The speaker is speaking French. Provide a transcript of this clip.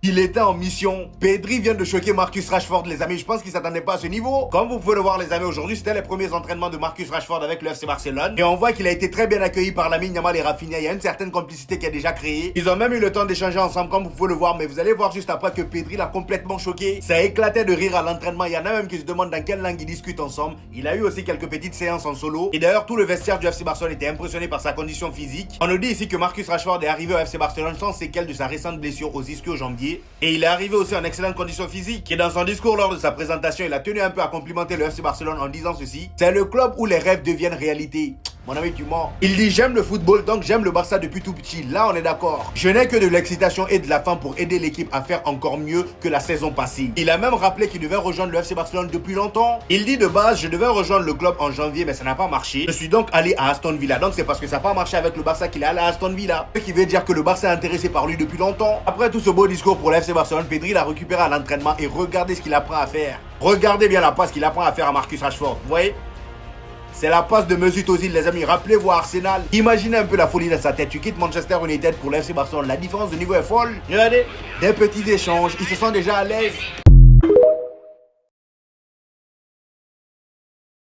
Il était en mission. Pedri vient de choquer Marcus Rashford, les amis. Je pense qu'il s'attendait pas à ce niveau. Comme vous pouvez le voir, les amis, aujourd'hui, c'était les premiers entraînements de Marcus Rashford avec le FC Barcelone. Et on voit qu'il a été très bien accueilli par Lamine Yamal et Rafinha. Il y a une certaine complicité qui a déjà créé. Ils ont même eu le temps d'échanger ensemble, comme vous pouvez le voir. Mais vous allez voir juste après que Pedri l'a complètement choqué. Ça éclatait de rire à l'entraînement. Il y en a même qui se demandent dans quelle langue ils discutent ensemble. Il a eu aussi quelques petites séances en solo. Et d'ailleurs, tout le vestiaire du FC Barcelone était impressionné par sa condition physique. On nous dit ici que Marcus Rashford est arrivé au FC Barcelone sans séquelles de sa récente blessure aux ischio-jambiers. Et il est arrivé aussi en excellente condition physique. Et dans son discours lors de sa présentation, il a tenu un peu à complimenter le FC Barcelone en disant ceci: c'est le club où les rêves deviennent réalité. Mon ami, tu mens. Il dit: j'aime le football, donc j'aime le Barça depuis tout petit. Là, on est d'accord. Je n'ai que de l'excitation et de la faim pour aider l'équipe à faire encore mieux que la saison passée. Il a même rappelé qu'il devait rejoindre le FC Barcelone depuis longtemps. Il dit: de base, je devais rejoindre le club en janvier, mais ça n'a pas marché. Je suis donc allé à Aston Villa. Donc c'est parce que ça n'a pas marché avec le Barça qu'il est allé à Aston Villa. Ce qui veut dire que le Barça est intéressé par lui depuis longtemps. Après tout ce beau discours pour le FC Barcelone, Pedri l'a récupéré à l'entraînement et regardez ce qu'il apprend à faire. Regardez bien la passe qu'il apprend à faire à Marcus Rashford. Vous voyez? C'est la passe de Mesut Ozil, les amis. Rappelez-vous Arsenal. Imaginez un peu la folie dans sa tête. Tu quittes Manchester United pour l'FC Barcelone. La différence de niveau est folle. Regardez, des petits échanges. Ils se sentent déjà à l'aise.